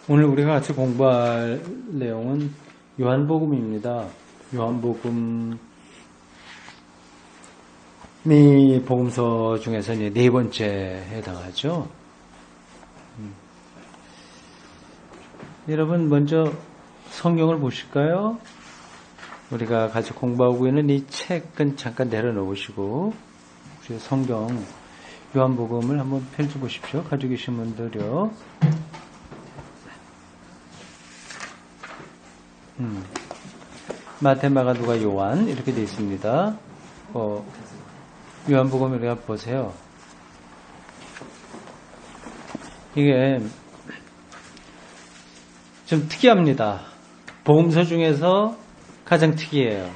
오늘 우리가 같이 공부할 내용은 요한복음입니다. 요한복음이 복음서 중에서 이제 네 번째에 해당하죠. 여러분 먼저 성경을 보실까요? 우리가 같이 공부하고 있는 이 책은 잠깐 내려놓으시고 우리 성경 요한복음을 한번 펼쳐보십시오. 가지고 계신 분들요. 마태, 마가, 누가, 요한 이렇게 되어 있습니다. 요한복음을 우리가 보세요. 이게 좀 특이합니다. 복음서 중에서 가장 특이해요.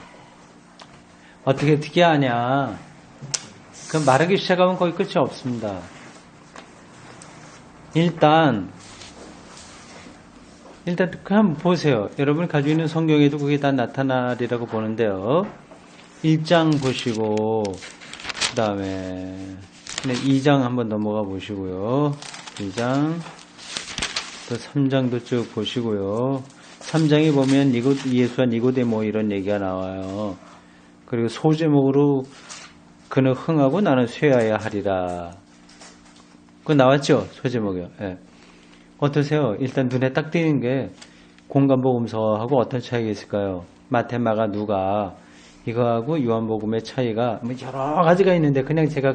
어떻게 특이하냐? 그 말하기 시작하면 거의 끝이 없습니다. 일단 한번 보세요. 여러분 가지고 있는 성경에도 그게 다 나타나리라고 보는데요. 1장 보시고 그 다음에 2장 한번 넘어가 보시고요. 2장 또 3장도 쭉 보시고요. 3장에 보면 예수와 니고데모 이런 얘기가 나와요. 그리고 소제목으로 그는 흥하고 나는 쇠하여야 하리라. 그거 나왔죠? 소제목이요. 예. 어떠세요? 일단 눈에 딱 띄는 게 공간복음서하고 어떤 차이가 있을까요? 마태, 마가, 누가 이거하고 요한복음의 차이가 뭐 여러 가지가 있는데 제가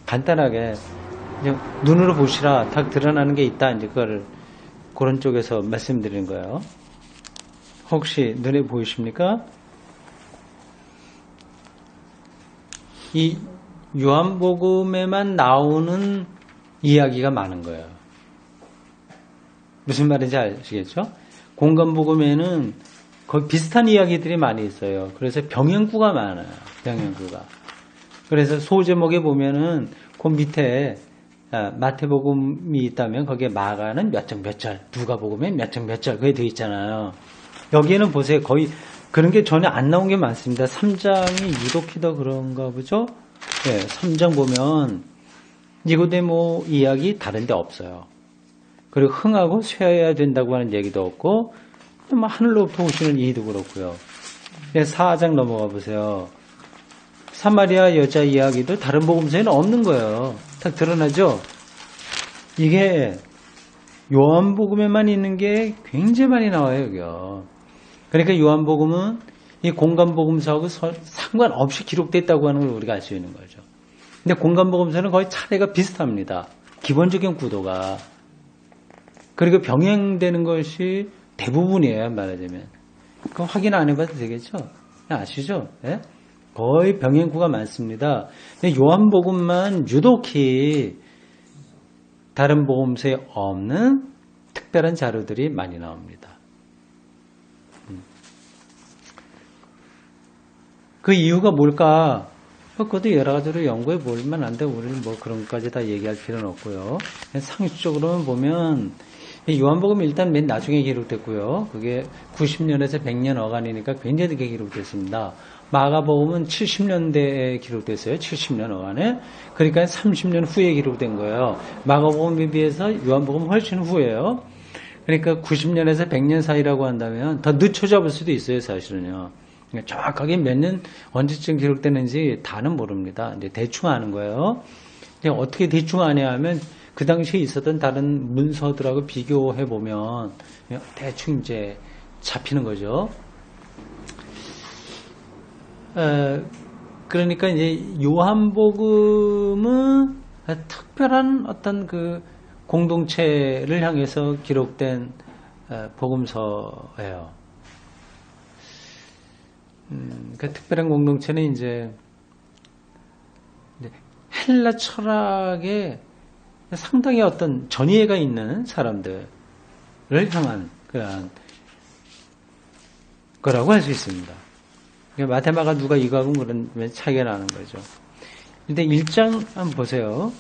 간단하게 그냥 눈으로 보시라 딱 드러나는 게 있다. 이제 그거를 그런 쪽에서 말씀드리는 거예요. 혹시 눈에 보이십니까? 이 요한복음에만 나오는 이야기가 많은 거예요. 무슨 말인지 아시겠죠? 공간복음에는 거의 비슷한 이야기들이 많이 있어요. 그래서 병행구가 많아요. 병행구가. 그래서 소제목에 보면은 그 밑에 마태복음이 있다면 거기에 마가는 몇 장 몇 절, 누가복음에 몇 장 몇 절 그게 되어 있잖아요. 여기에는 보세요. 거의 그런 게 전혀 안 나온 게 많습니다. 3장이 유독히 더 그런가 보죠? 네, 3장 보면 니고데모 이야기 다른 데 없어요. 그리고 흥하고 쇠해야 된다고 하는 얘기도 없고 하늘로부터 오시는 이도 그렇고요. 4장 넘어가 보세요. 사마리아 여자 이야기도 다른 복음서에는 없는 거예요. 딱 드러나죠? 이게 요한복음에만 있는 게 굉장히 많이 나와요. 여기요. 그러니까 요한복음은 이 공간복음서하고 상관없이 기록됐다고 하는 걸 우리가 알 수 있는 거죠. 근데 공간복음서는 거의 차례가 비슷합니다. 기본적인 구도가. 그리고 병행되는 것이 대부분이에요. 말하자면. 그거 확인 안 해봐도 되겠죠? 아시죠? 네? 거의 병행구가 많습니다. 근데 요한복음만 유독히 다른 복음서에 없는 특별한 자료들이 많이 나옵니다. 그 이유가 뭘까? 그것도 여러 가지로 연구해 볼 만한데 우리는 뭐 그런 것까지 다 얘기할 필요는 없고요. 상식적으로는 보면 요한복음이 일단 맨 나중에 기록됐고요. 그게 90년에서 100년 어간이니까 굉장히 늦게 기록됐습니다. 마가복음은 70년대에 기록됐어요. 70년 어간에. 그러니까 30년 후에 기록된 거예요. 마가복음에 비해서 요한복음은 훨씬 후예요. 그러니까 90년에서 100년 사이라고 한다면 더 늦춰 잡을 수도 있어요. 사실은요. 그러니까 정확하게 몇 년 언제쯤 기록됐는지 다는 모릅니다. 이제 대충 아는 거예요. 어떻게 대충 아냐 하면 그 당시에 있었던 다른 문서들하고 비교해 보면 대충 이제 잡히는 거죠. 그러니까 이제 요한복음은 특별한 어떤 그 공동체를 향해서 기록된 복음서예요. 그 특별한 공동체는 이제 헬라 철학의 상당히 어떤 전이해가 있는 사람들을 향한 그런 거라고 할 수 있습니다. 마태, 마가, 누가 이거하고 그런 차이가 나는 거죠. 근데 1장 한번 보세요.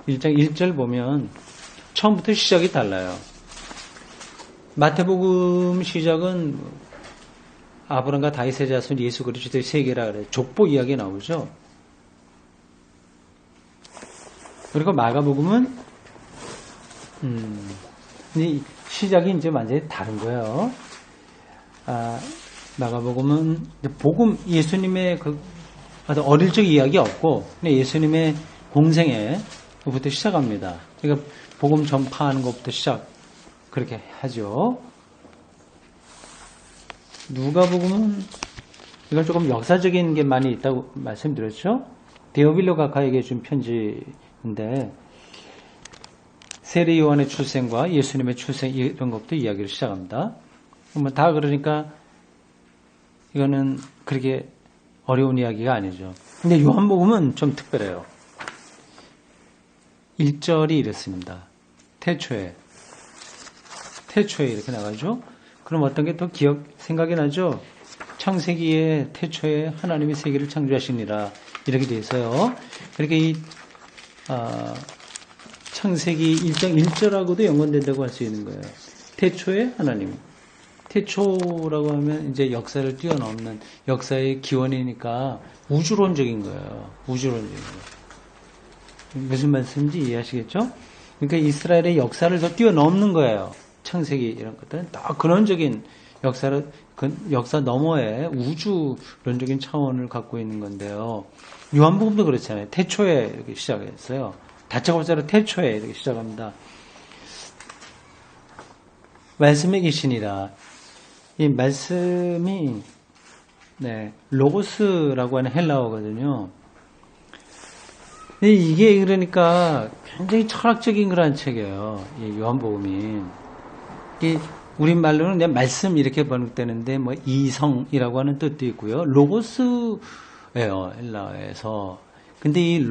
1장 1절 보면 처음부터 시작이 달라요. 마태복음 시작은 아브람과 다윗의 자손 예수 그리스도의 세계라 그래요. 족보 이야기 나오죠. 그리고 마가복음은 시작이 이제 완전히 다른 거예요. 마가복음은 복음 예수님의 그 어릴 적 이야기 없고 예수님의 공생애부터 시작합니다. 그러니까 복음 전파하는 것부터 그렇게 하죠. 누가복음은 이건 조금 역사적인 게 많이 있다고 말씀드렸죠. 데오빌로 각하에게 준 편지인데 세례 요한의 출생과 예수님의 출생 이런 것부터 이야기를 시작합니다. 다 그러니까 이거는 그렇게 어려운 이야기가 아니죠. 근데 요한복음은 좀 특별해요. 1절이 이렇습니다. 태초에 이렇게 나가죠. 그럼 어떤 게 또 생각이 나죠? 창세기에 태초에 하나님이 세계를 창조하시니라 이렇게 돼 있어요. 그러니까 이 창세기 1장 1절하고도 연관된다고 할 수 있는 거예요. 태초에 하나님. 태초라고 하면 이제 역사를 뛰어넘는 역사의 기원이니까 우주론적인 거예요. 우주론적인 거예요. 무슨 말씀인지 이해하시겠죠? 그러니까 이스라엘의 역사를 더 뛰어넘는 거예요. 창세기 이런 것들은 다 근원적인 역사 너머에 우주론적인 차원을 갖고 있는 건데요. 요한복음도 그렇잖아요. 태초에 이렇게 시작했어요. 다짜고짜로 태초에 이렇게 시작합니다. 말씀에 계시니라. 이 말씀이 로고스라고 하는 헬라어거든요. 이게 그러니까 굉장히 철학적인 그런 책이에요. 이 요한복음이. 우리말로는 그냥 말씀 이렇게 번역되는데 뭐 이성이라고 하는 뜻도 있고요. 로고스예요. 헬라어에서. 근데 이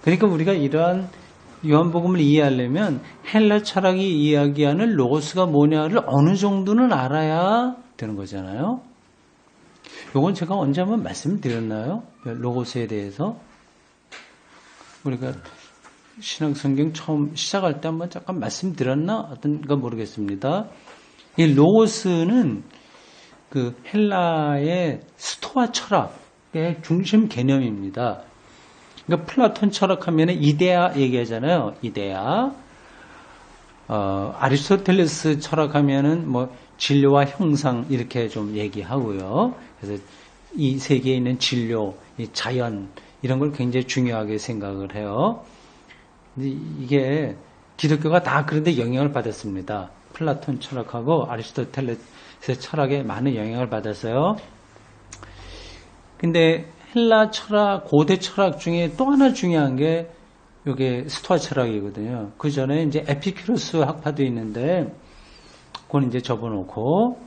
그러니까 우리가 이러한 요한복음을 이해하려면 헬라 철학이 이야기하는 로고스가 뭐냐를 어느 정도는 알아야 되는 거잖아요. 요건 제가 언제 한번 말씀드렸나요? 로고스에 대해서? 우리가 신약성경 처음 시작할 때 한번 잠깐 말씀드렸나? 어떤가 모르겠습니다. 이 로고스는 그 헬라의 스토아 철학의 중심 개념입니다. 그러니까 플라톤 철학하면 이데아 얘기하잖아요. 이데아. 아리스토텔레스 철학하면은 뭐 진료와 형상 이렇게 좀 얘기하고요. 그래서 이 세계에 있는 진료, 이 자연 이런 걸 굉장히 중요하게 생각을 해요. 근데 이게 기독교가 다 그런데 영향을 받았습니다. 플라톤 철학하고 아리스토텔레스 철학에 많은 영향을 받았어요. 근데 헬라 철학, 고대 철학 중에 또 하나 중요한 게 이게 스토아 철학이거든요. 그 전에 이제 에피큐로스 학파도 있는데 그건 이제 접어놓고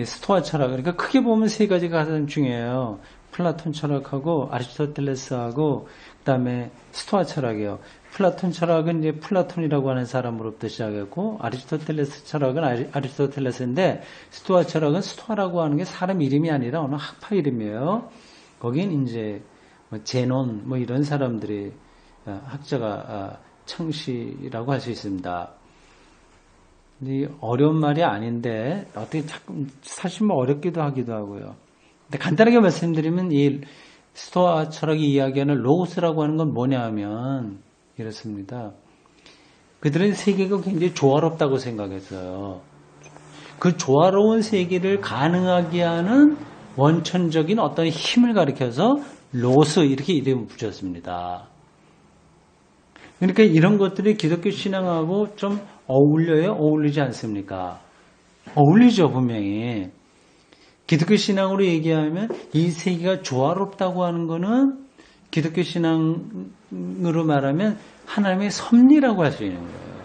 스토아 철학. 그러니까 크게 보면 세 가지가 가장 중요해요. 플라톤 철학하고 아리스토텔레스하고 그다음에 스토아 철학이에요. 플라톤 철학은 이제 플라톤이라고 하는 사람으로부터 시작했고 아리스토텔레스 철학은 아리스토텔레스인데 스토아 철학은 스토아라고 하는 게 사람 이름이 아니라 어느 학파 이름이에요. 거긴 이제 제논 뭐 이런 사람들이 학자가 창시라고 할 수 있습니다. 어려운 말이 아닌데 어떻게 자꾸 사실 뭐 어렵기도 하기도 하고요. 근데 간단하게 말씀드리면 이 스토아 철학이 이야기하는 로고스라고 하는 건 뭐냐 하면 이렇습니다. 그들은 세계가 굉장히 조화롭다고 생각했어요. 그 조화로운 세계를 가능하게 하는 원천적인 어떤 힘을 가리켜서 로고스 이렇게 이름을 붙였습니다. 그러니까 이런 것들이 기독교 신앙하고 좀 어울려요? 어울리지 않습니까? 어울리죠, 분명히. 기독교 신앙으로 얘기하면 이 세계가 조화롭다고 하는 거는 기독교 신앙으로 말하면 하나님의 섭리라고 할 수 있는 거예요.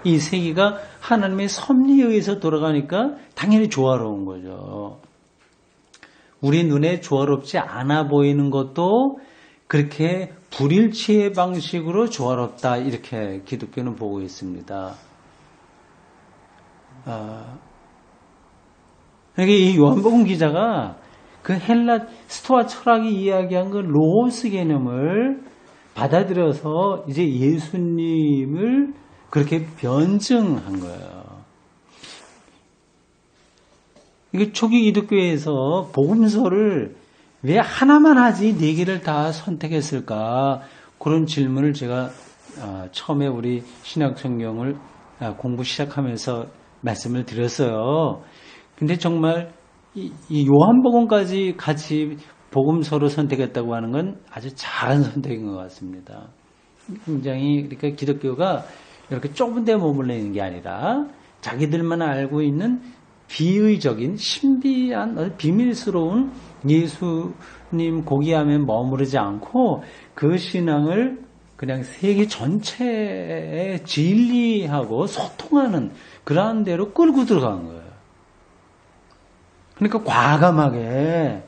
이 세계가 하나님의 섭리에 의해서 돌아가니까 당연히 조화로운 거죠. 우리 눈에 조화롭지 않아 보이는 것도 그렇게 불일치의 방식으로 조화롭다 이렇게 기독교는 보고 있습니다. 그러니까 이 요한복음 기자가 그 헬라 스토아 철학이 이야기한 그 로고스 개념을 받아들여서 이제 예수님을 그렇게 변증한 거예요. 이게 초기 기독교에서 복음서를 왜 하나만 하지 네 개를 다 선택했을까? 그런 질문을 제가 처음에 우리 신약성경을 공부 시작하면서 말씀을 드렸어요. 근데 정말 이 요한복음까지 같이 복음서로 선택했다고 하는 건 아주 잘한 선택인 것 같습니다. 굉장히 그러니까 기독교가 이렇게 좁은 데 머물러 있는 게 아니라 자기들만 알고 있는 비의적인 신비한 비밀스러운 예수님 고기함에 머무르지 않고 그 신앙을 그냥 세계 전체에 진리하고 소통하는 그러한 데로 끌고 들어간 거예요. 그러니까 과감하게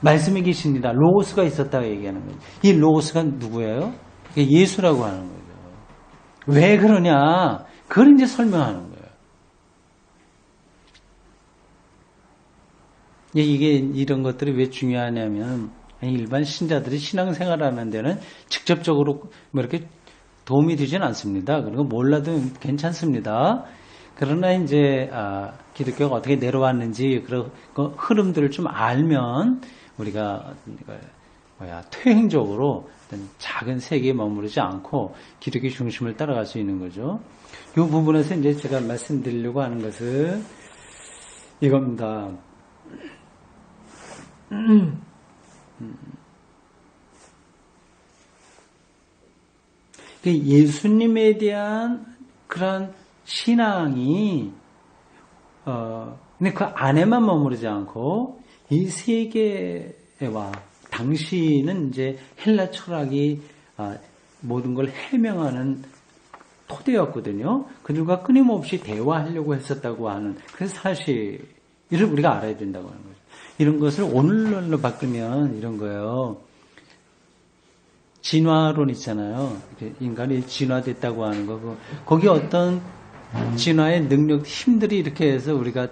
말씀이 계십니다. 로고스가 있었다고 얘기하는 거예요. 이 로고스가 누구예요? 예수라고 하는 거죠. 왜 그러냐? 그걸 이제 설명하는 거예요. 이게 이런 것들이 왜 중요하냐면 일반 신자들이 신앙생활 하는 데는 직접적으로 뭐 이렇게 도움이 되지는 않습니다. 그리고 몰라도 괜찮습니다. 그러나 이제 기독교가 어떻게 내려왔는지 그런 흐름들을 좀 알면 우리가 퇴행적으로 어떤 작은 세계에 머무르지 않고 기독교 중심을 따라갈 수 있는 거죠. 이 부분에서 이제 제가 말씀드리려고 하는 것은 이겁니다. 예수님에 대한 그런 신앙이 근데 그 안에만 머무르지 않고 이 세계와 당시는 이제 헬라 철학이 모든 걸 해명하는 토대였거든요. 그들과 끊임없이 대화하려고 했었다고 하는 그 사실을 우리가 알아야 된다고 하는 거죠. 이런 것을 오늘날로 바꾸면 이런 거예요. 진화론 있잖아요. 인간이 진화됐다고 하는 거. 거기 어떤 진화의 능력, 힘들이 이렇게 해서 우리가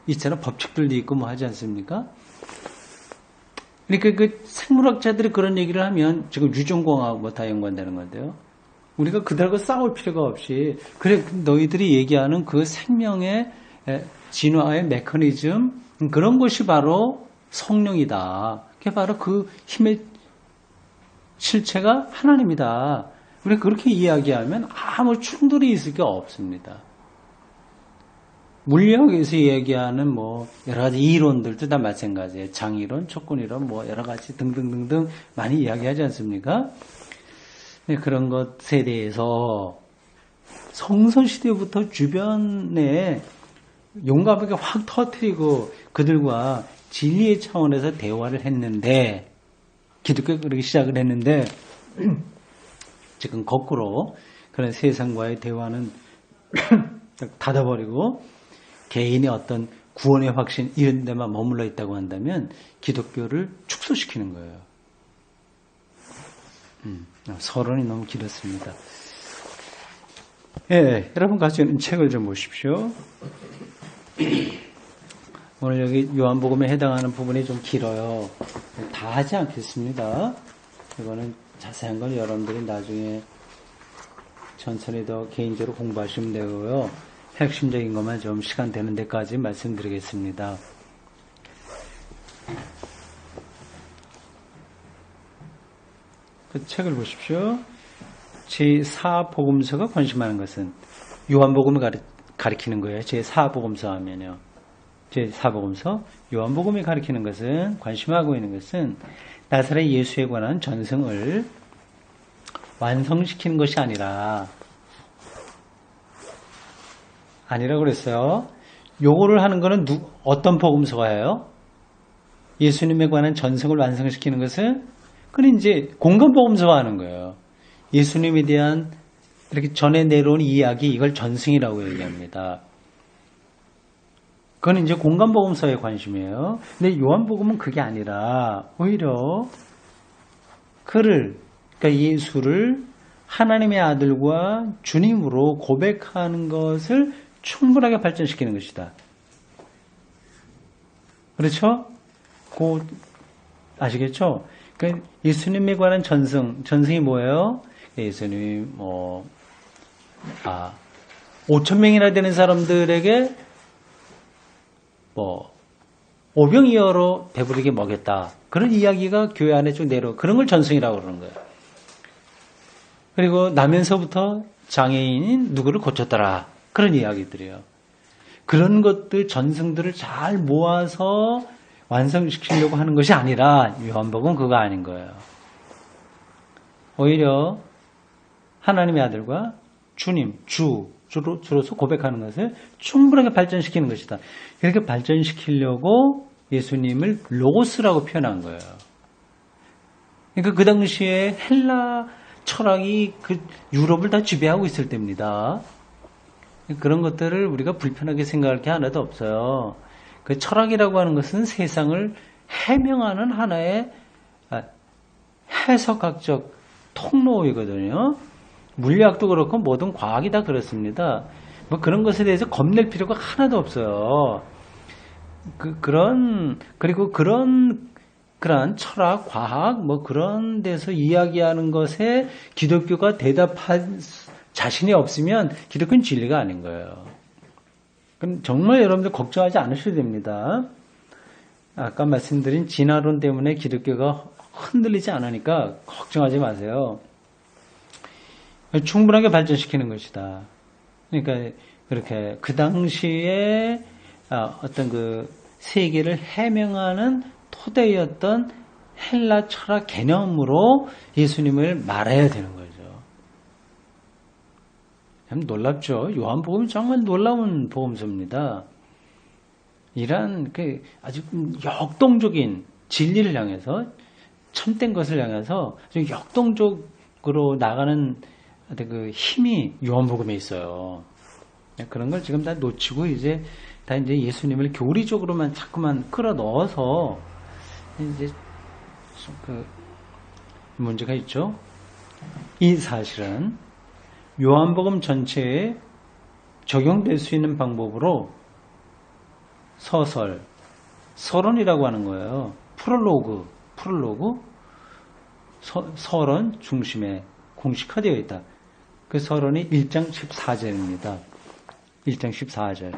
있잖아. 법칙들도 있고 뭐 하지 않습니까? 그러니까 그 생물학자들이 그런 얘기를 하면 지금 유전공학하고 뭐 다 연관되는 건데요. 우리가 그들하고 싸울 필요가 없이 그래 너희들이 얘기하는 그 생명의 진화의 메커니즘 그런 것이 바로 성령이다. 그게 바로 그 힘의 실체가 하나님이다. 우리가 그렇게 이야기하면 아무 충돌이 있을 게 없습니다. 물리학에서 얘기하는 뭐 여러 가지 이론들도 다 마찬가지예요. 장이론, 촉근이론, 뭐 여러 가지 등등등등 많이 이야기하지 않습니까? 그런 것에 대해서 성서시대부터 주변에 용감하게 확 터뜨리고 그들과 진리의 차원에서 대화를 했는데 기독교가 그렇게 시작을 했는데 지금 거꾸로 그런 세상과의 대화는 닫아버리고 개인의 어떤 구원의 확신 이런 데만 머물러 있다고 한다면 기독교를 축소시키는 거예요. 서론이 너무 길었습니다. 예, 여러분 가지고 있는 책을 좀 보십시오. 오늘 여기 요한복음에 해당하는 부분이 좀 길어요. 다 하지 않겠습니다. 이거는 자세한 건 여러분들이 나중에 천천히 더 개인적으로 공부하시면 되고요. 핵심적인 것만 좀 시간 되는 데까지 말씀드리겠습니다. 그 책을 보십시오. 제4복음서가 관심하는 것은 요한복음을 가리키는 거예요. 제4복음서 하면요. 제4복음서 요한복음이 가리키는 것은 관심하고 있는 것은 나사렛 예수에 관한 전승을 완성시키는 것이 아니라고 그랬어요. 요거를 하는 거는 어떤 복음서가 해요? 예수님에 관한 전승을 완성시키는 것은 그건 이제 공간복음서가 하는 거예요. 예수님에 대한 이렇게 전에 내려온 이야기 이걸 전승이라고 얘기합니다. 그건 이제 공간복음서의 관심이에요. 근데 요한복음은 그게 아니라 오히려 그러니까 예수를 하나님의 아들과 주님으로 고백하는 것을 충분하게 발전시키는 것이다. 그렇죠? 아시겠죠? 그러니까 예수님에 관한 전승이 뭐예요? 예수님이 5,000명이나 되는 사람들에게 오병이어로 배부르게 먹였다. 그런 이야기가 교회 안에 쭉 그런 걸 전승이라고 그러는 거예요. 그리고 나면서부터 장애인인 누구를 고쳤더라. 그런 이야기들이에요. 그런 것들, 전승들을 잘 모아서 완성시키려고 하는 것이 아니라 요한복음은 그거 아닌 거예요. 오히려 하나님의 아들과 주님, 주로서 고백하는 것을 충분하게 발전시키는 것이다. 이렇게 발전시키려고 예수님을 로고스라고 표현한 거예요. 그러니까 그 당시에 헬라 철학이 그 유럽을 다 지배하고 있을 때입니다. 그런 것들을 우리가 불편하게 생각할 게 하나도 없어요. 그 철학이라고 하는 것은 세상을 해명하는 하나의 해석학적 통로이거든요. 물리학도 그렇고 모든 과학이 다 그렇습니다. 뭐 그런 것에 대해서 겁낼 필요가 하나도 없어요. 그리고 그런 철학, 과학, 뭐 그런 데서 이야기하는 것에 기독교가 대답할 자신이 없으면 기독교는 진리가 아닌 거예요. 그럼 정말 여러분들 걱정하지 않으셔도 됩니다. 아까 말씀드린 진화론 때문에 기독교가 흔들리지 않으니까 걱정하지 마세요. 충분하게 발전시키는 것이다. 그러니까 그렇게 그 당시에 어떤 그 세계를 해명하는 토대였던 헬라 철학 개념으로 예수님을 말해야 되는 거죠. 참 놀랍죠. 요한복음은 정말 놀라운 복음서입니다. 이런 그 아주 역동적인 진리를 향해서 참된 것을 향해서 아주 역동적으로 나가는 그 힘이 요한복음에 있어요. 그런 걸 지금 다 놓치고 이제 예수님을 교리적으로만 자꾸만 끌어넣어서 이제 그 문제가 있죠. 이 사실은 요한복음 전체에 적용될 수 있는 방법으로 서론이라고 하는 거예요. 프롤로그, 서론 중심에 공식화되어 있다. 그 서론이 1장 14절입니다. 1장 14절.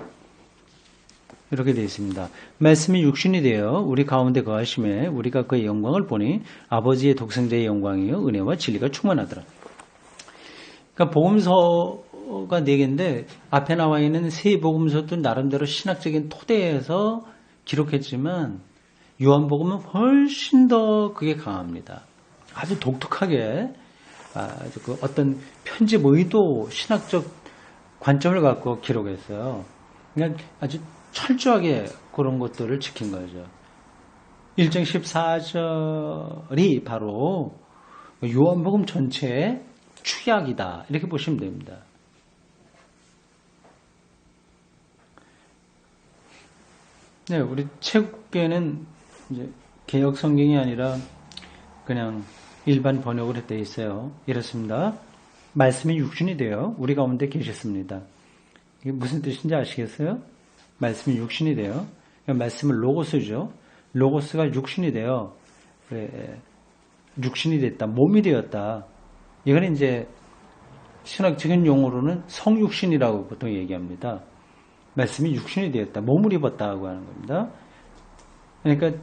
이렇게 되어 있습니다. 말씀이 육신이 되어 우리 가운데 거하심에 우리가 그의 영광을 보니 아버지의 독생자의 영광이요 은혜와 진리가 충만하더라. 그러니까 복음서가 4개인데 앞에 나와 있는 세 복음서도 나름대로 신학적인 토대에서 기록했지만 요한복음은 훨씬 더 그게 강합니다. 아주 독특하게 아주 그 어떤 편집 의도 신학적 관점을 갖고 기록했어요. 그러니까 아주 철저하게 그런 것들을 지킨 거죠. 1장 14절이 바로 요한복음 전체의 축약이다. 이렇게 보시면 됩니다. 네, 우리 체육계는 이제 개역 성경이 아니라 그냥 일반 번역으로 되어 있어요. 이렇습니다. 말씀이 육신이 되어 우리 가운데 계셨습니다. 이게 무슨 뜻인지 아시겠어요? 말씀이 육신이 되어, 말씀은 로고스죠. 로고스가 육신이 되어, 육신이 됐다, 몸이 되었다. 이건 이제 신학적인 용어로는 성육신이라고 보통 얘기합니다. 말씀이 육신이 되었다, 몸을 입었다고 하는 겁니다. 그러니까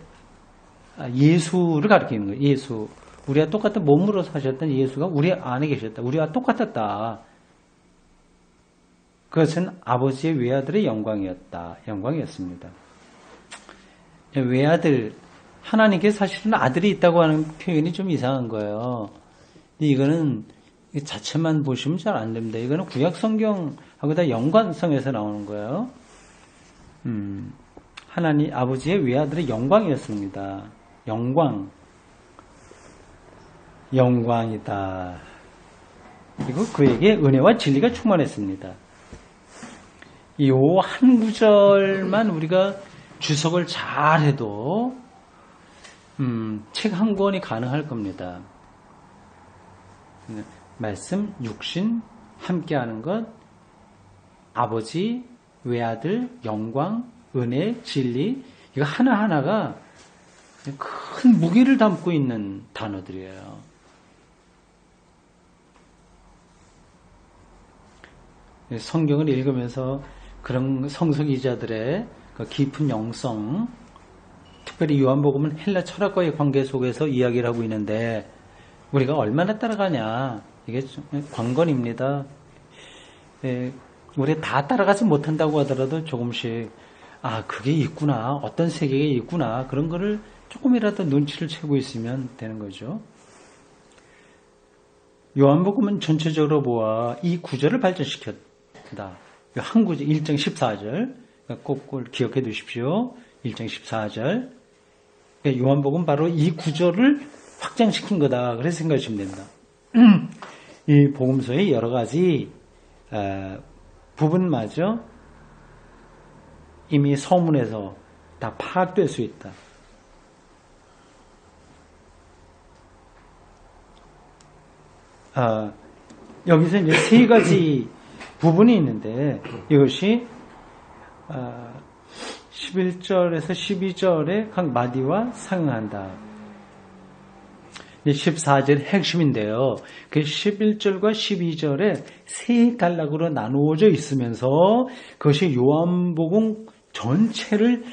예수를 가리키는 거예요. 예수. 우리와 똑같은 몸으로 사셨던 예수가 우리 안에 계셨다. 우리와 똑같았다. 그것은 아버지의 외아들의 영광이었습니다. 외아들, 하나님께 사실은 아들이 있다고 하는 표현이 좀 이상한 거예요. 이거는 자체만 보시면 잘 안 됩니다. 이거는 구약 성경하고 다 연관성에서 나오는 거예요. 하나님 아버지의 외아들의 영광이었습니다. 영광이다. 그리고 그에게 은혜와 진리가 충만했습니다. 이 한 구절만 우리가 주석을 잘 해도 책 한 권이 가능할 겁니다. 말씀, 육신, 함께하는 것, 아버지, 외아들, 영광, 은혜, 진리, 이거 하나하나가 큰 무게를 담고 있는 단어들이에요. 성경을 읽으면서 그런 성서기자들의 그 깊은 영성, 특별히 요한복음은 헬라 철학과의 관계 속에서 이야기를 하고 있는데 우리가 얼마나 따라가냐, 이게 관건입니다. 우리 다 따라가지 못한다고 하더라도 조금씩 그게 있구나, 어떤 세계가 있구나, 그런 거를 조금이라도 눈치를 채고 있으면 되는 거죠. 요한복음은 전체적으로 보아 이 구절을 발전시켰다. 한 구절 1장 14절 꼭 기억해 두십시오. 1장 14절 요한복음 바로 이 구절을 확장시킨 거다. 그래서 생각하시면 된다. 이 복음서의 여러 가지 부분마저 이미 서문에서 다 파악될 수 있다. 여기서 이제 세 가지 부분이 있는데 이것이 11절에서 12절의 각 마디와 상응한다. 14절의 핵심인데요. 그 11절과 12절에 세 단락으로 나누어져 있으면서 그것이 요한복음 전체를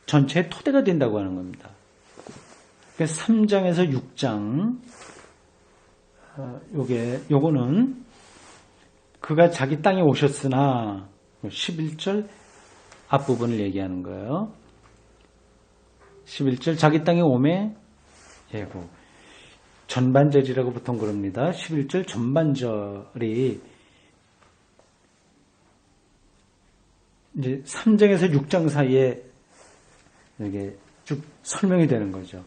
전체의 토대가 된다고 하는 겁니다. 3장에서 6장 요거는 그가 자기 땅에 오셨으나 11절 앞부분을 얘기하는 거예요. 11절 자기 땅에 오매 예고 전반절이라고 보통 그럽니다. 11절 전반절이 이제 3장에서 6장 사이에 이게 쭉 설명이 되는 거죠.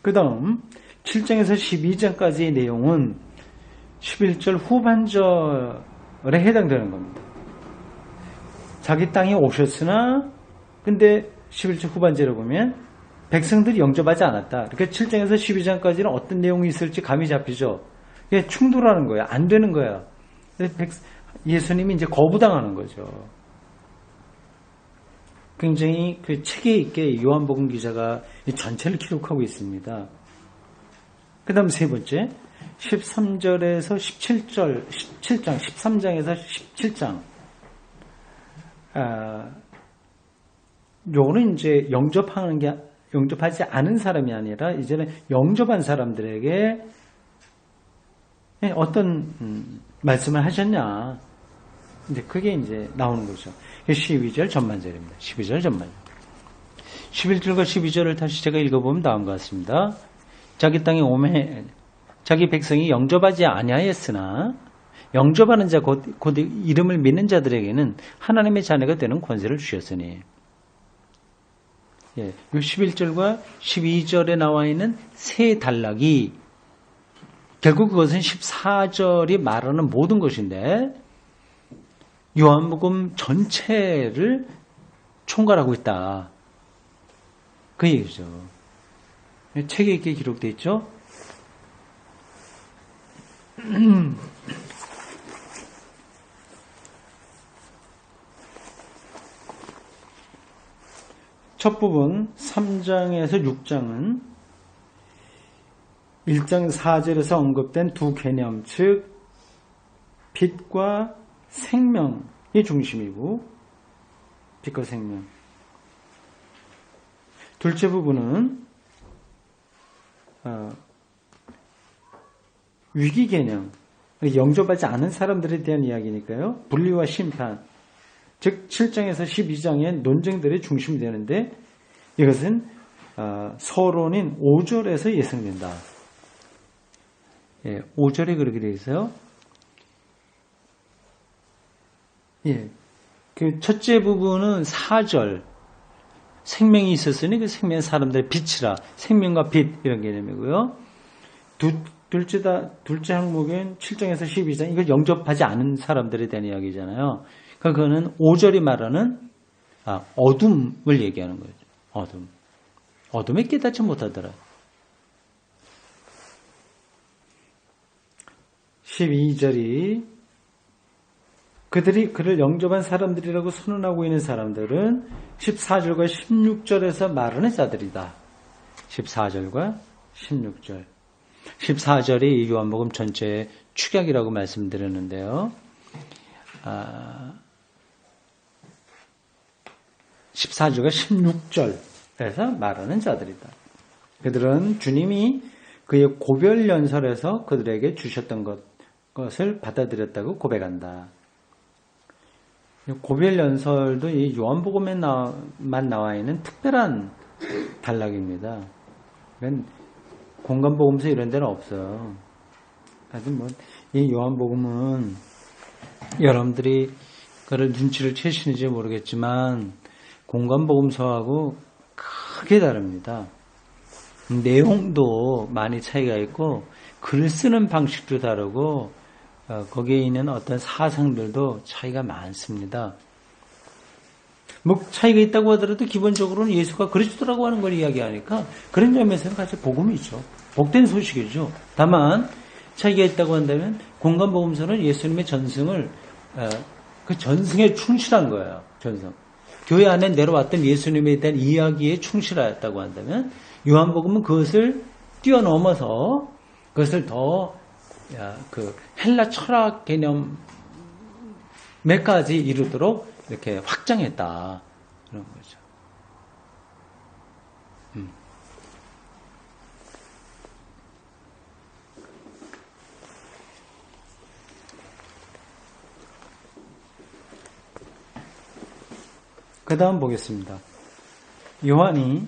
그 다음 7장에서 12장까지의 내용은 11절 후반절에 해당되는 겁니다. 자기 땅에 오셨으나 근데 11절 후반절에 보면 백성들이 영접하지 않았다. 그러니까 7장에서 12장까지는 어떤 내용이 있을지 감이 잡히죠. 이게 충돌하는 거예요. 안 되는 거예요. 예수님이 이제 거부당하는 거죠. 굉장히 그 체계 있게 요한복음 기자가 전체를 기록하고 있습니다. 그 다음 세 번째 13절에서 17절 17장 13장에서 17장 요거는 이제 영접하지 않은 사람이 아니라 이제는 영접한 사람들에게 어떤 말씀을 하셨냐. 이제 그게 이제 나오는 거죠. 12절 전반절입니다. 12절 전반절. 11절과 12절을 다시 제가 읽어보면 다음과 같습니다. 자기 땅에 오매 자기 백성이 영접하지 아니하였으나 영접하는 자 곧 이름을 믿는 자들에게는 하나님의 자녀가 되는 권세를 주셨으니. 이 11절과 12절에 나와 있는 세 단락이 결국 그것은 14절이 말하는 모든 것인데 요한복음 전체를 총괄하고 있다. 그 얘기죠. 책에 이렇게 기록되어 있죠. 첫 부분 3장에서 6장은 1장 4절에서 언급된 두 개념, 즉 빛과 생명이 중심이고 빛과 생명. 둘째 부분은 위기 개념, 영접하지 않은 사람들에 대한 이야기니까요. 분리와 심판, 즉 7장에서 12장의 논쟁들의 중심이 되는데 이것은 서론인 5절에서 예상된다. 5절에 그렇게 되어 있어요. 그 첫째 부분은 4절 생명이 있었으니 그 생명은 사람들의 빛이라 생명과 빛 이런 개념이고요. 둘째 항목인 7장에서 12장 이걸 영접하지 않은 사람들에 대한 이야기잖아요. 그러니까 그거는 5절이 말하는 어둠을 얘기하는 거죠. 어둠에 깨닫지 못하더라. 12절이 그들이 그를 영접한 사람들이라고 선언하고 있는 사람들은 14절과 16절에서 말하는 자들이다. 14절과 16절. 14절이 요한복음 전체의 축약이라고 말씀드렸는데요. 14절과 16절에서 말하는 자들이다. 그들은 주님이 그의 고별 연설에서 그들에게 주셨던 것을 받아들였다고 고백한다. 고별연설도 이 요한복음에만 나와 있는 특별한 단락입니다. 공간복음서 이런 데는 없어요. 하여튼 이 요한복음은 여러분들이 그걸 눈치를 채시는지 모르겠지만 공간복음서하고 크게 다릅니다. 내용도 많이 차이가 있고 글 쓰는 방식도 다르고 거기에 있는 어떤 사상들도 차이가 많습니다. 차이가 있다고 하더라도 기본적으로는 예수가 그리스도라고 하는 걸 이야기하니까 그런 점에서는 같이 복음이죠. 복된 소식이죠. 다만 차이가 있다고 한다면 공간복음서는 예수님의 전승을 그 전승에 충실한 거예요. 전승. 교회 안에 내려왔던 예수님에 대한 이야기에 충실하였다고 한다면 요한복음은 그것을 뛰어넘어서 그것을 더 헬라 철학 개념에까지 이르도록 이렇게 확장했다. 그런 거죠. 그 다음 보겠습니다. 요한이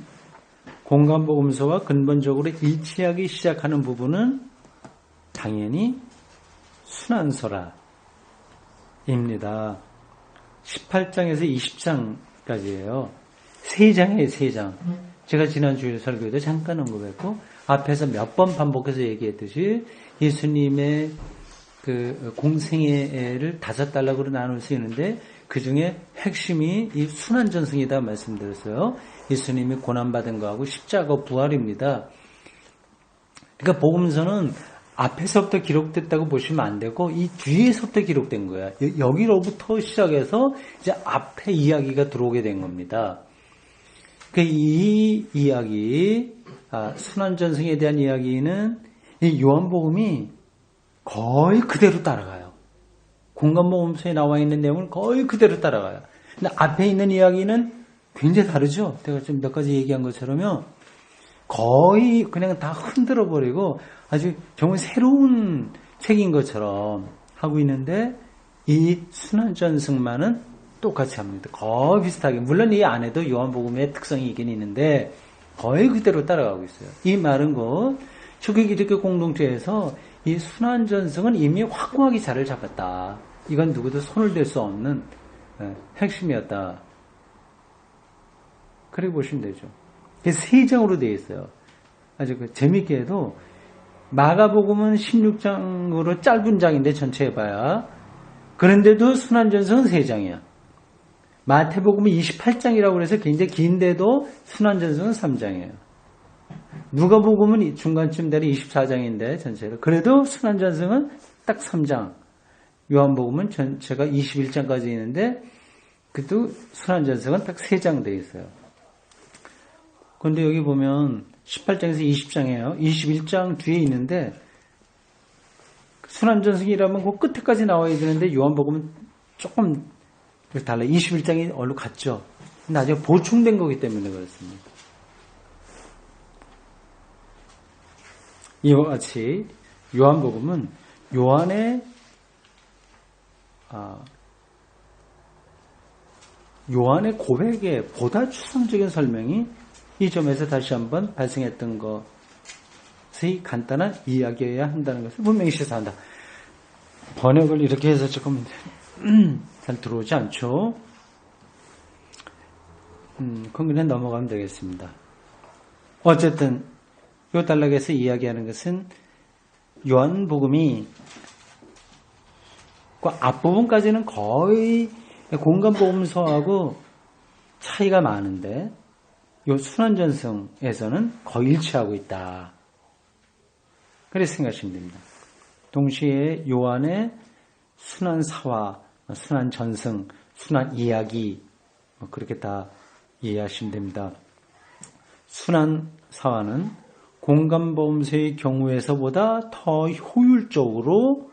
공간복음서와 근본적으로 일치하기 시작하는 부분은 당연히 순환서라입니다. 18장에서 20장까지예요. 3장이에요, 3장. 제가 지난 주일 설교에도 잠깐 언급했고 앞에서 몇 번 반복해서 얘기했듯이 예수님의 그 공생애를 5단락으로 나눌 수 있는데 그 중에 핵심이 이 순환전승이다 말씀드렸어요. 예수님이 고난받은 거하고 십자가 부활입니다. 그러니까 복음서는 앞에서부터 기록됐다고 보시면 안 되고 이 뒤에서부터 기록된 거야. 여기로부터 시작해서 이제 앞에 이야기가 들어오게 된 겁니다. 이 이야기, 순환전승에 대한 이야기는 이 요한복음이 거의 그대로 따라가요. 공간복음서에 나와 있는 내용을 거의 그대로 따라가요. 근데 앞에 있는 이야기는 굉장히 다르죠. 제가 지금 몇 가지 얘기한 것처럼요. 거의 그냥 다 흔들어 버리고 아주 정말 새로운 책인 것처럼 하고 있는데 이 순환전승만은 똑같이 합니다. 거의 비슷하게. 물론 이 안에도 요한복음의 특성이 있긴 있는데 거의 그대로 따라가고 있어요. 이 말은 곧 초기 기독교 공동체에서 이 순환전승은 이미 확고하게 자리를 잡았다. 이건 누구도 손을 댈 수 없는 핵심이었다. 그래 보시면 되죠. 3장으로 되어 있어요. 아주 재밌게도 마가복음은 16장으로 짧은 장인데 전체 해봐야. 그런데도 순환전승은 3장이야. 마태복음은 28장이라고 해서 굉장히 긴데도 순환전승은 3장이에요. 누가복음은 중간쯤 되는 24장인데 전체로. 그래도 순환전승은 딱 3장. 요한복음은 전체가 21장까지 있는데 그래도 순환전승은 딱 3장 되어 있어요. 그런데 여기 보면 18장에서 20장이에요. 21장 뒤에 있는데 순환전승이라면 그 끝에까지 나와야 되는데 요한복음은 조금 달라요. 21장이 얼른 갔죠. 나중에 보충된 거기 때문에 그렇습니다. 이와 같이 요한복음은 요한의 고백에 보다 추상적인 설명이 이 점에서 다시 한번 발생했던 것의 간단한 이야기여야 한다는 것을 분명히 시사한다. 번역을 이렇게 해서 조금 잘 들어오지 않죠? 그럼 그냥 넘어가면 되겠습니다. 어쨌든 이 단락에서 이야기하는 것은 요한복음이 그 앞부분까지는 거의 공간복음서하고 차이가 많은데 이 순환전승에서는 거의 일치하고 있다. 그래서 생각하시면 됩니다. 동시에 요한의 순환사화, 순환전승, 순환이야기 그렇게 다 이해하시면 됩니다. 순환사화는 공간복음서의 경우에서보다 더 효율적으로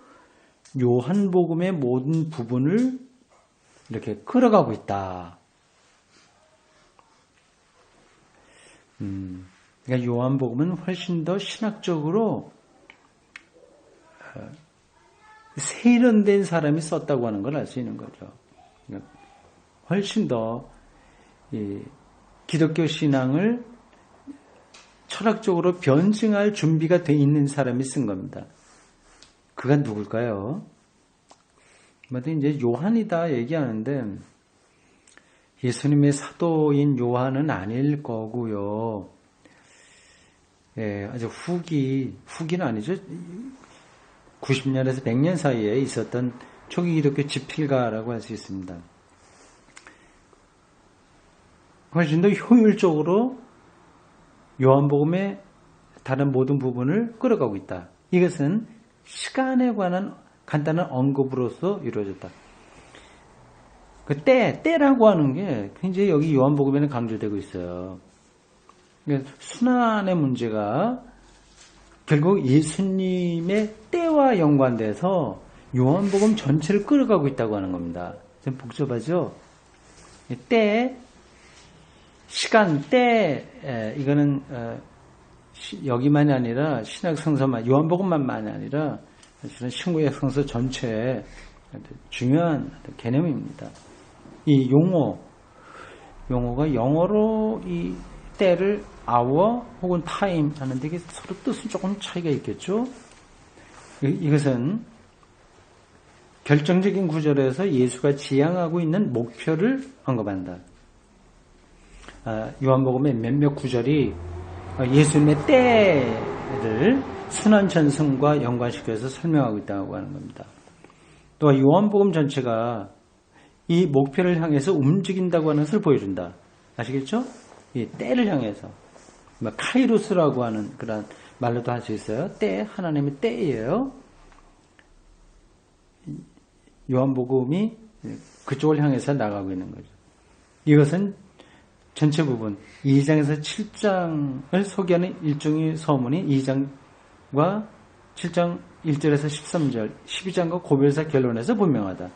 요한복음의 모든 부분을 이렇게 끌어가고 있다. 그러니까 요한복음은 훨씬 더 신학적으로 세련된 사람이 썼다고 하는 걸 알 수 있는 거죠. 훨씬 더 기독교 신앙을 철학적으로 변증할 준비가 돼 있는 사람이 쓴 겁니다. 그가 누굴까요? 이제 요한이다 얘기하는데 예수님의 사도인 요한은 아닐 거고요. 아주 후기는 아니죠. 90년에서 100년 사이에 있었던 초기 기독교 집필가라고 할 수 있습니다. 훨씬 더 효율적으로 요한복음의 다른 모든 부분을 끌어가고 있다. 이것은 시간에 관한 간단한 언급으로서 이루어졌다. 그 때라고 하는 게 굉장히 여기 요한복음에는 강조되고 있어요. 순환의 문제가 결국 예수님의 때와 연관돼서 요한복음 전체를 끌어가고 있다고 하는 겁니다. 좀 복잡하죠? 때, 시간, 때, 이거는 여기만이 아니라 신약 성서만, 요한복음만만이 아니라 사실은 신구약 성서 전체의 중요한 개념입니다. 이 용어가 영어로 이 때를 hour 혹은 time 하는데 이게 서로 뜻은 조금 차이가 있겠죠. 이것은 결정적인 구절에서 예수가 지향하고 있는 목표를 언급한다. 요한복음의 몇몇 구절이 예수님의 때를 순환전승과 연관시켜서 설명하고 있다고 하는 겁니다. 또 요한복음 전체가 이 목표를 향해서 움직인다고 하는 것을 보여준다. 아시겠죠? 이 때를 향해서. 카이로스라고 하는 그런 말로도 할 수 있어요. 때, 하나님의 때예요. 요한복음이 그쪽을 향해서 나가고 있는 거죠. 이것은 전체 부분 2장에서 7장을 소개하는 일종의 서문이 2장과 7장 1절에서 13절 12장과 고별사 결론에서 분명하다.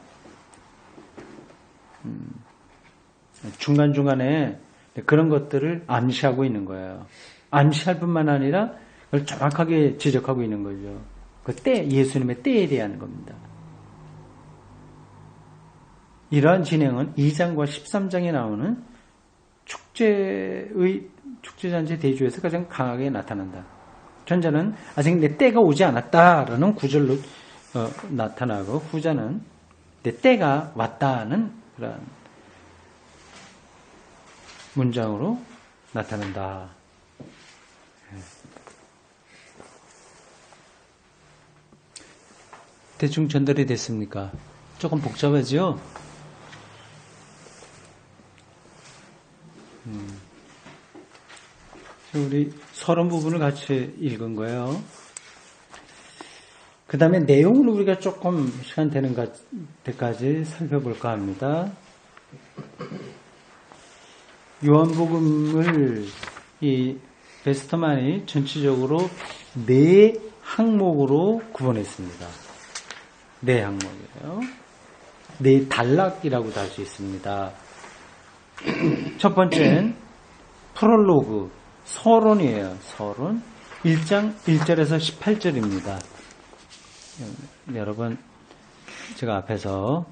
중간중간에 그런 것들을 암시하고 있는 거예요. 암시할 뿐만 아니라 그걸 정확하게 지적하고 있는 거죠. 그 때, 예수님의 때에 대한 겁니다. 이러한 진행은 2장과 13장에 나오는 축제잔치 대주에서 가장 강하게 나타난다. 전자는 아직 내 때가 오지 않았다라는 구절로 나타나고 후자는 내 때가 왔다는 그런 문장으로 나타난다. 대충 전달이 됐습니까? 조금 복잡하죠? 우리 서론 부분을 같이 읽은 거예요. 그 다음에 내용을 우리가 조금 시간 되는 때까지 살펴볼까 합니다. 요한복음을 이 베스터만이 전체적으로 4항목으로 구분했습니다. 4항목이에요. 4단락이라고도 할 수 있습니다. 첫 번째는 프롤로그, 서론이에요. 서론. 1장 1절에서 18절입니다. 여러분, 제가 앞에서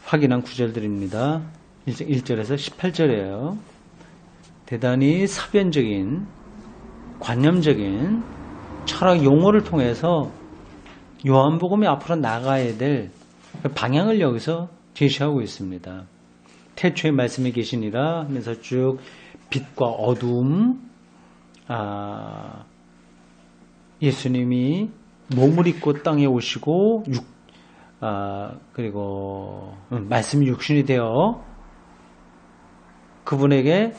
확인한 구절들입니다. 1절에서 18절이에요. 대단히 사변적인, 관념적인 철학 용어를 통해서 요한복음이 앞으로 나가야 될 방향을 여기서 제시하고 있습니다. 태초에 말씀이 계시니라 하면서 쭉 빛과 어둠, 예수님이 몸을 입고 땅에 오시고 그리고 말씀이 육신이 되어 그분에게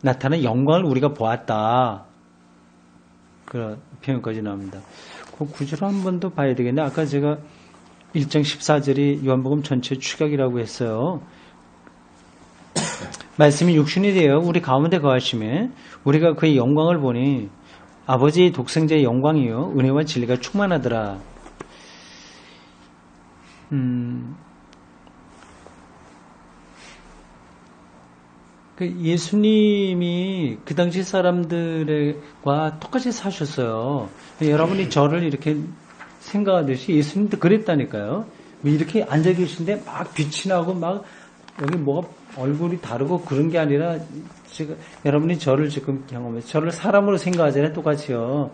나타난 영광을 우리가 보았다. 그런 표현까지 나옵니다. 그 구절을 한 번 더 봐야 되겠네. 아까 제가 1장 14절이 요한복음 전체 축약이라고 했어요. 말씀이 육신이 되어 우리 가운데 거하심에 우리가 그의 영광을 보니 아버지의 독생자의 영광이요 은혜와 진리가 충만하더라. 예수님이 그 당시 사람들과 똑같이 사셨어요. 여러분이 저를 이렇게 생각하듯이 예수님도 그랬다니까요. 뭐 이렇게 앉아 계신데 막 빛이 나고 막 여기 뭐가 얼굴이 다르고 그런 게 아니라 지금 여러분이 저를 지금 경험해서 저를 사람으로 생각하잖아요. 똑같이요.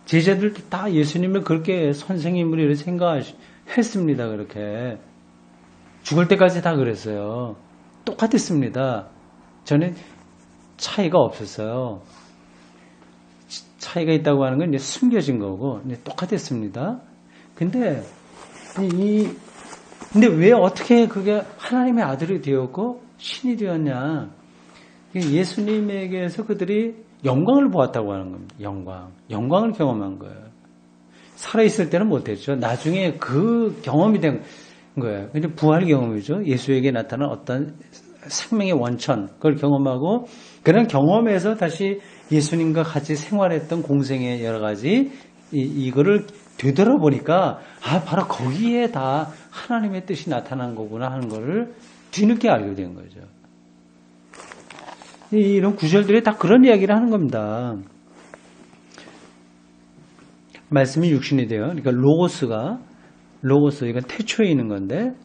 제자들도 다 예수님을 그렇게 선생님으로 이렇게 생각했습니다. 그렇게 죽을 때까지 다 그랬어요. 똑같았습니다. 저는 차이가 없었어요. 차이가 있다고 하는 건 이제 숨겨진 거고, 똑같았습니다. 근데 왜 어떻게 그게 하나님의 아들이 되었고 신이 되었냐? 예수님에게서 그들이 영광을 보았다고 하는 겁니다. 영광을 경험한 거예요. 살아있을 때는 못했죠. 나중에 그 경험이 된 거예요. 근데 부활 경험이죠. 예수에게 나타난 어떤 생명의 원천, 그걸 경험하고, 그런 경험에서 다시 예수님과 같이 생활했던 공생의 여러 가지, 이거를 되돌아보니까, 바로 거기에 다 하나님의 뜻이 나타난 거구나 하는 거를 뒤늦게 알게 된 거죠. 이런 구절들이 다 그런 이야기를 하는 겁니다. 말씀이 육신이 돼요. 그러니까 로고스, 이건 태초에 있는 건데,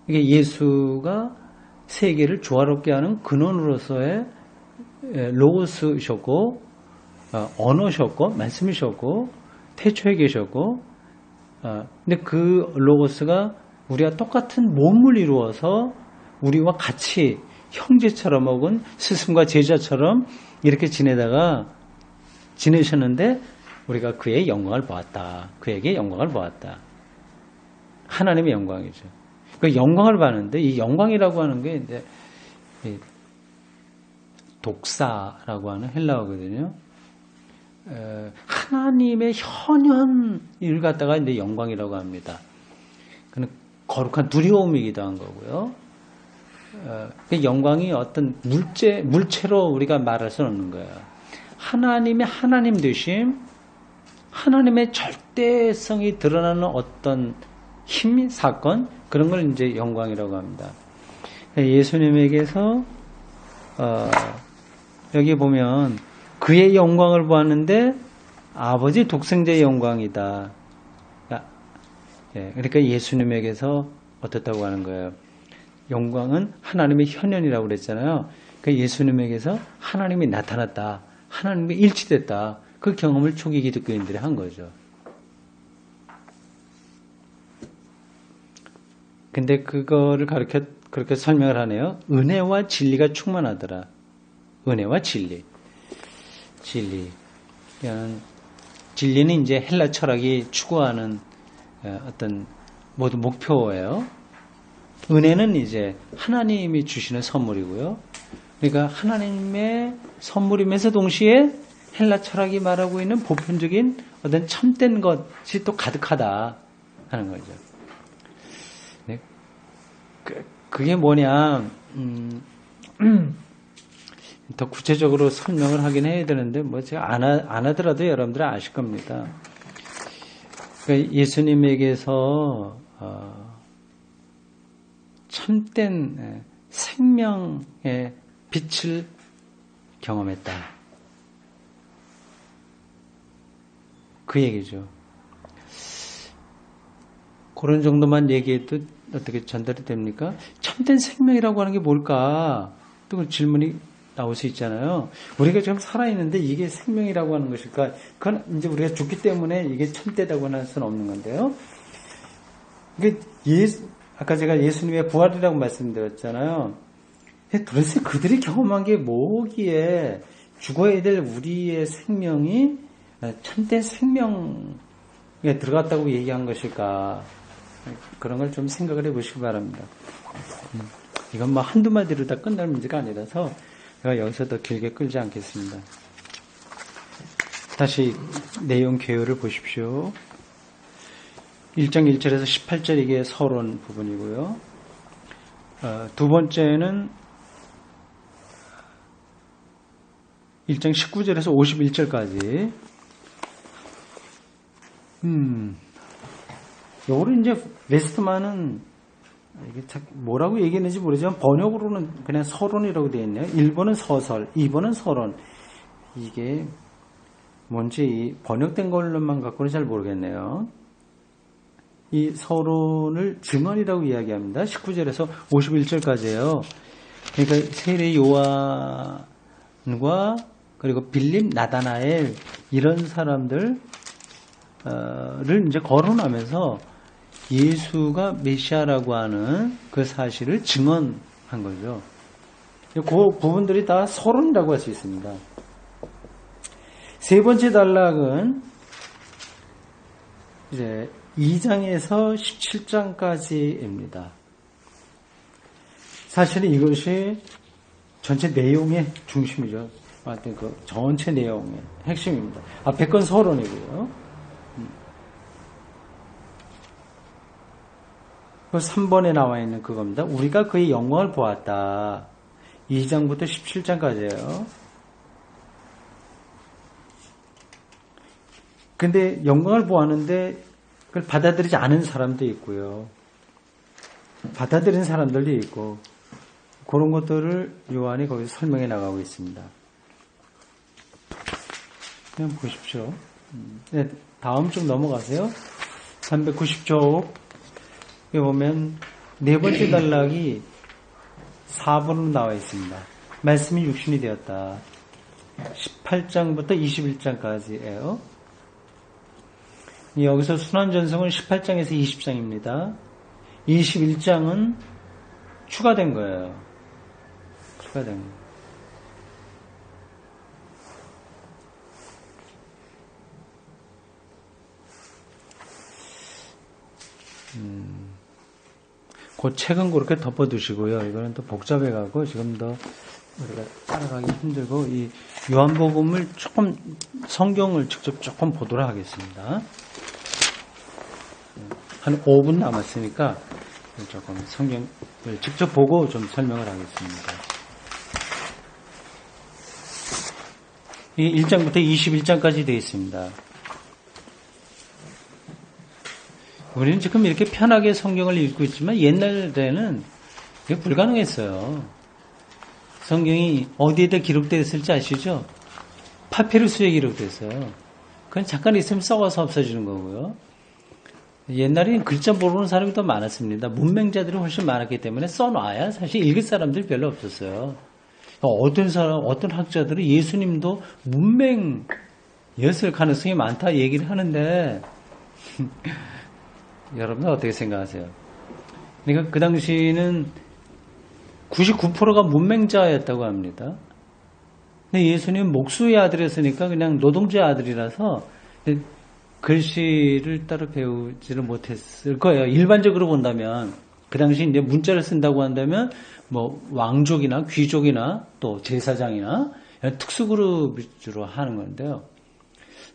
이게 예수가 세계를 조화롭게 하는 근원으로서의 로고스셨고, 언어셨고, 말씀이셨고, 태초에 계셨고, 근데 그 로고스가 우리와 똑같은 몸을 이루어서 우리와 같이 형제처럼 혹은 스승과 제자처럼 이렇게 지내셨는데 우리가 그의 영광을 보았다. 그에게 영광을 보았다. 하나님의 영광이죠. 그 영광을 봤는데 이 영광이라고 하는 게 이제 독사라고 하는 헬라어거든요. 하나님의 현현을 갖다가 이제 영광이라고 합니다. 그는 거룩한 두려움이기도 한 거고요. 그 영광이 어떤 물체로 우리가 말할 수는 없는 거예요. 하나님의 하나님 되심, 하나님의 절대성이 드러나는 어떤 힘, 사건, 그런 걸 이제 영광이라고 합니다. 예수님에게서 여기 보면 그의 영광을 보았는데 아버지 독생자의 영광이다. 그러니까 예수님에게서 어떻다고 하는 거예요? 영광은 하나님의 현현이라고 그랬잖아요. 그러니까 예수님에게서 하나님이 나타났다. 하나님이 일치됐다. 그 경험을 초기 기독교인들이 한 거죠. 근데 그거를 그렇게 설명을 하네요. 은혜와 진리가 충만하더라. 은혜와 진리. 진리는 이제 헬라 철학이 추구하는 어떤 모든 목표예요. 은혜는 이제 하나님이 주시는 선물이고요. 그러니까 하나님의 선물이면서 동시에 헬라 철학이 말하고 있는 보편적인 어떤 참된 것이 또 가득하다 하는 거죠. 네. 그게 뭐냐, 더 구체적으로 설명을 하긴 해야 되는데, 제가 안 하더라도 여러분들은 아실 겁니다. 그러니까 예수님에게서, 참된 생명의 빛을 경험했다. 그 얘기죠. 그런 정도만 얘기해도 어떻게 전달이 됩니까? 참된 생명이라고 하는 게 뭘까? 또 질문이 나올 수 있잖아요. 우리가 지금 살아있는데 이게 생명이라고 하는 것일까? 그건 이제 우리가 죽기 때문에 이게 참되다고 할 수는 없는 건데요. 아까 제가 예수님의 부활이라고 말씀드렸잖아요. 도대체 그들이 경험한 게 뭐기에 죽어야 될 우리의 생명이 참된 생명에 들어갔다고 얘기한 것일까? 그런 걸 좀 생각을 해보시기 바랍니다. 이건 한두 마디로 다 끝날 문제가 아니라서 제가 여기서 더 길게 끌지 않겠습니다. 다시 내용 개요를 보십시오. 1장 1절에서 18절 이게 서론 부분이고요. 두 번째는 1장 19절에서 51절까지. 요거를 이제 레스트만은 이게 뭐라고 얘기했는지 모르지만 번역으로는 그냥 서론이라고 되어 있네요. 1번은 서설, 2번은 서론. 이게 뭔지 이 번역된 걸로만 갖고는 잘 모르겠네요. 이 서론을 증언이라고 이야기합니다. 19절에서 51절까지예요. 그러니까 세례 요한과 그리고 빌립, 나다나엘 이런 사람들을 이제 거론하면서 예수가 메시아라고 하는 그 사실을 증언한 거죠. 그 부분들이 다 서론이라고 할 수 있습니다. 세 번째 단락은 이제 2장에서 17장까지입니다. 사실은 이것이 전체 내용의 중심이죠. 하여튼 그 전체 내용의 핵심입니다. 앞에 건 서론이고요. 그 3번에 나와 있는 그겁니다. 우리가 그의 영광을 보았다. 2장부터 17장까지예요. 근데 영광을 보았는데 그걸 받아들이지 않은 사람도 있고요. 받아들인 사람들도 있고 그런 것들을 요한이 거기서 설명해 나가고 있습니다. 그냥 보십시오. 네, 다음 쪽 넘어가세요. 390쪽 여기 보면 네 번째 단락이 4번으로 나와 있습니다. 말씀이 육신이 되었다. 18장부터 21장까지예요. 여기서 순환전성은 18장에서 20장입니다. 21장은 추가된 거예요. 추가된 거. 그 책은 그렇게 덮어두시고요. 이거는 또 복잡해가고 지금 더 우리가 따라가기 힘들고 이 요한복음을 조금 성경을 직접 조금 보도록 하겠습니다. 한 5분 남았으니까 조금 성경을 직접 보고 좀 설명을 하겠습니다. 이 1장부터 21장까지 되어 있습니다. 우리는 지금 이렇게 편하게 성경을 읽고 있지만 옛날에는 이게 불가능했어요. 성경이 어디에다 기록되어 있을지 아시죠? 파피루스에 기록됐어요. 그건 잠깐 있으면 썩어서 없어지는 거고요. 옛날에는 글자 모르는 사람이 더 많았습니다. 문맹자들이 훨씬 많았기 때문에 써놔야 사실 읽을 사람들이 별로 없었어요. 어떤 학자들은 예수님도 문맹이었을 가능성이 많다 얘기를 하는데 여러분은 어떻게 생각하세요? 그러니까 그 당시에는 99%가 문맹자였다고 합니다. 근데 예수님은 목수의 아들이었으니까 그냥 노동자의 아들이라서 글씨를 따로 배우지를 못했을 거예요. 일반적으로 본다면 그 당시 이제 문자를 쓴다고 한다면 뭐 왕족이나 귀족이나 또 제사장이나 특수그룹 위주로 하는 건데요.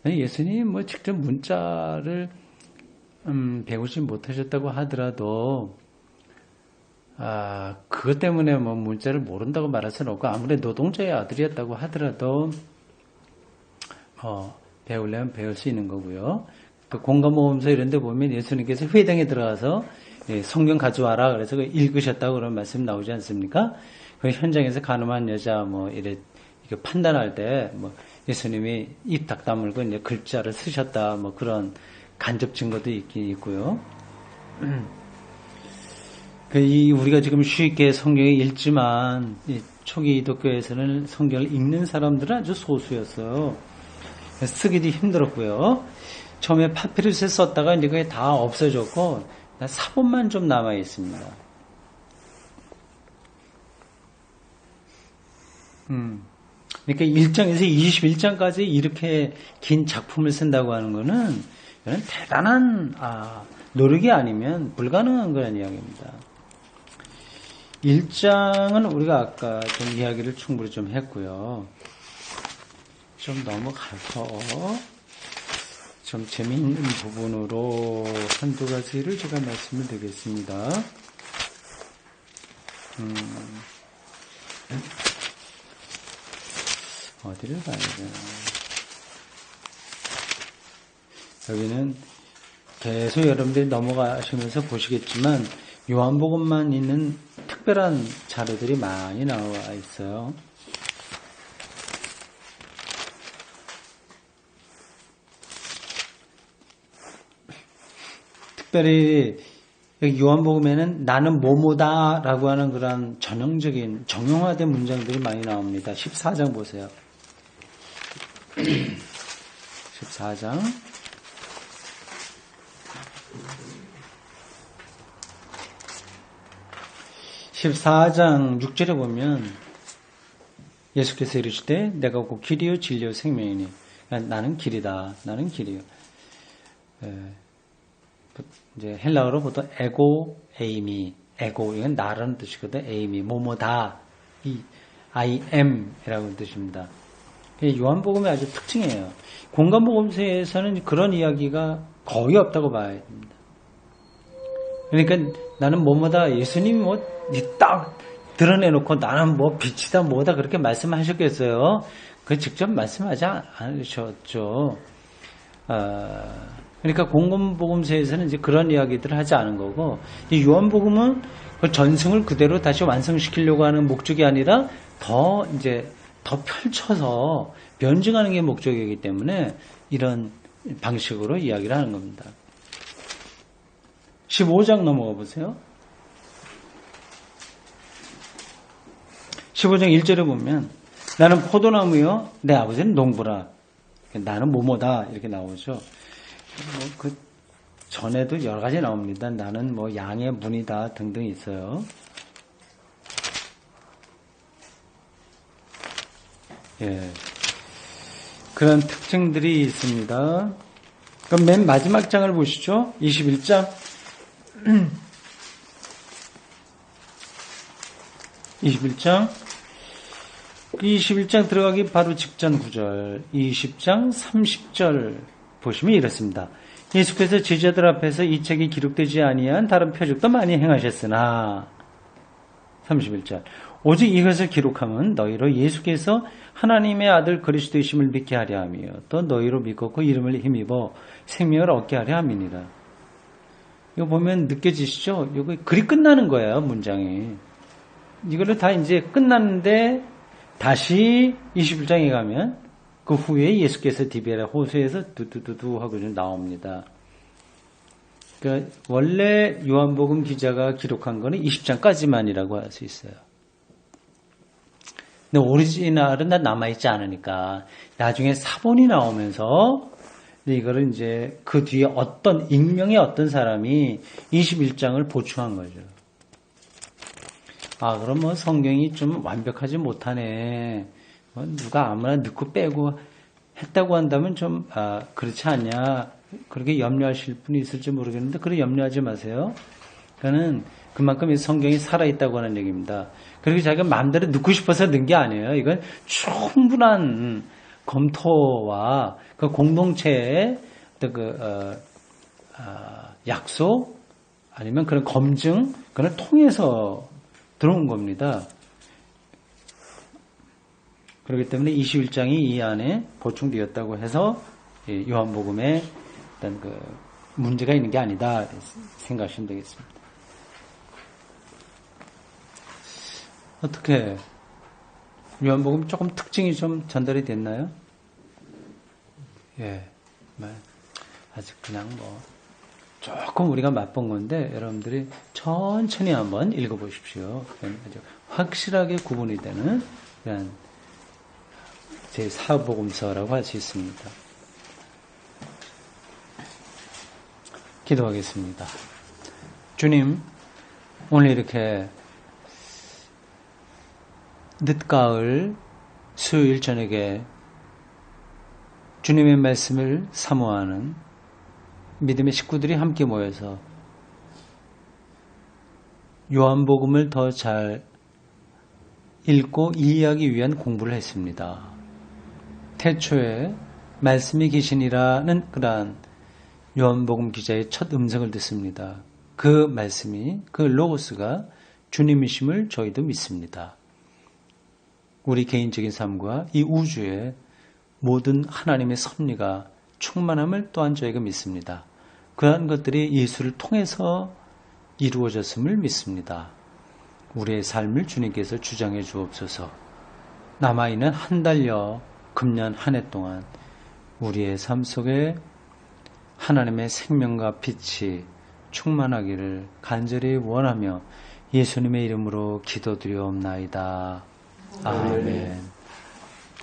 예수님이 뭐 직접 문자를 배우지 못하셨다고 하더라도 그것 때문에 뭐 문자를 모른다고 말할 수는 없고 아무리 노동자의 아들이었다고 하더라도 배우려면 배울 수 있는 거고요. 그 공감모험서 이런 데 보면 예수님께서 회당에 들어가서 성경 가져와라 그래서 읽으셨다고 그런 말씀 나오지 않습니까? 그 현장에서 가늠한 여자 뭐 이렇게 판단할 때 뭐 예수님이 입 딱 다물고 이제 글자를 쓰셨다 뭐 그런 간접 증거도 있긴 있고요. 우리가 지금 쉽게 성경을 읽지만 초기 기독교에서는 성경을 읽는 사람들은 아주 소수였어요. 쓰기도 힘들었고요. 처음에 파피루스에 썼다가 이제 그게 다 없어졌고 사본만 좀 남아 있습니다. 그러니까 1장에서 21장까지 이렇게 긴 작품을 쓴다고 하는 거는 이건 대단한 노력이 아니면 불가능한 거라는 이야기입니다. 1장은 우리가 아까 좀 이야기를 충분히 좀 했고요. 좀 넘어가서 좀 재미있는 부분으로 한두 가지를 제가 말씀을 드리겠습니다. 어디를 가야 되나? 여기는 계속 여러분들이 넘어가시면서 보시겠지만 요한복음만 있는 특별한 자료들이 많이 나와 있어요. 특별히 여기 요한복음에는 나는 뭐뭐다 라고 하는 그런 전형적인 정형화된 문장들이 많이 나옵니다. 14장 보세요. 14장 14장 6절에 보면 예수께서 이르시되 내가 곧 길이요 진리요 생명이니 나는 길이다. 나는 길이요. 이제 헬라어로 보통 에고 에이미 에고 이건 나라는 뜻이거든. 에이미 뭐뭐다. 이 I am이라고 뜻입니다. 요한복음의 아주 특징이에요. 공간복음서에서는 그런 이야기가 거의 없다고 봐야 됩니다. 그러니까 나는 뭐뭐다. 예수님이 뭐 딱 드러내놓고 나는 뭐 빛이다 뭐다 그렇게 말씀하셨겠어요. 그 직접 말씀하지 않으셨죠. 그러니까 공간복음서에서는 이제 그런 이야기들을 하지 않은 거고, 이 요한복음은 그 전승을 그대로 다시 완성시키려고 하는 목적이 아니라 더 펼쳐서 변증하는 게 목적이기 때문에 이런 방식으로 이야기를 하는 겁니다. 15장 넘어가 보세요. 15장 1절에 보면 나는 포도나무요 내 아버지는 농부라. 나는 뭐뭐다 이렇게 나오죠. 그 전에도 여러 가지 나옵니다. 나는 뭐 양의 문이다 등등 있어요. 예, 그런 특징들이 있습니다. 그럼 맨 마지막 장을 보시죠. 21장. 21장 들어가기 바로 직전 구절 20장 30절 보시면 이렇습니다. 예수께서 제자들 앞에서 이 책이 기록되지 아니한 다른 표적도 많이 행하셨으나 31절 오직 이것을 기록함은 너희로 예수께서 하나님의 아들 그리스도이심을 믿게 하려 하며 또 너희로 믿고 그 이름을 힘입어 생명을 얻게 하려 함이니라. 이거 보면 느껴지시죠? 이거 글이 끝나는 거예요. 문장이. 이거를 다 이제 끝났는데 다시 21장에 가면 그 후에 예수께서 디베라 호수에서 두두두두 하고 좀 나옵니다. 그러니까 원래 요한복음 기자가 기록한 거는 20장까지만이라고 할 수 있어요. 근데 오리지널은 다 남아있지 않으니까 나중에 사본이 나오면서 이거를 이제 그 뒤에 어떤 익명의 어떤 사람이 21장을 보충한 거죠. 아, 그럼 뭐 성경이 좀 완벽하지 못하네. 뭐 누가 아무나 넣고 빼고 했다고 한다면 좀 그렇지 않냐. 그렇게 염려하실 분이 있을지 모르겠는데 그렇게 염려하지 마세요. 그러니까는 그만큼 성경이 살아있다고 하는 얘기입니다. 그리고 자기가 마음대로 넣고 싶어서 넣은 게 아니에요. 이건 충분한 검토와 그 공동체의 약속 아니면 그런 검증 그걸 통해서 들어온 겁니다. 그렇기 때문에 21장이 이 안에 보충되었다고 해서 요한복음에 어떤 그 문제가 있는 게 아니다 생각하시면 되겠습니다. 어떻게 요한복음 조금 특징이 좀 전달이 됐나요? 예, 아직 그냥 뭐 조금 우리가 맛본 건데 여러분들이 천천히 한번 읽어보십시오. 아주 확실하게 구분이 되는 그런 제4복음서라고 할 수 있습니다. 기도하겠습니다. 주님, 오늘 이렇게 늦가을 수요일 저녁에 주님의 말씀을 사모하는 믿음의 식구들이 함께 모여서 요한복음을 더 잘 읽고 이해하기 위한 공부를 했습니다. 태초에 말씀이 계시니라는 그러한 요한복음 기자의 첫 음성을 듣습니다. 그 말씀이, 그 로고스가 주님이심을 저희도 믿습니다. 우리 개인적인 삶과 이 우주의 모든 하나님의 섭리가 충만함을 또한 저희가 믿습니다. 그러한 것들이 예수를 통해서 이루어졌음을 믿습니다. 우리의 삶을 주님께서 주장해 주옵소서. 남아있는 한 달여 금년 한 해 동안 우리의 삶 속에 하나님의 생명과 빛이 충만하기를 간절히 원하며 예수님의 이름으로 기도드리옵나이다. 아멘.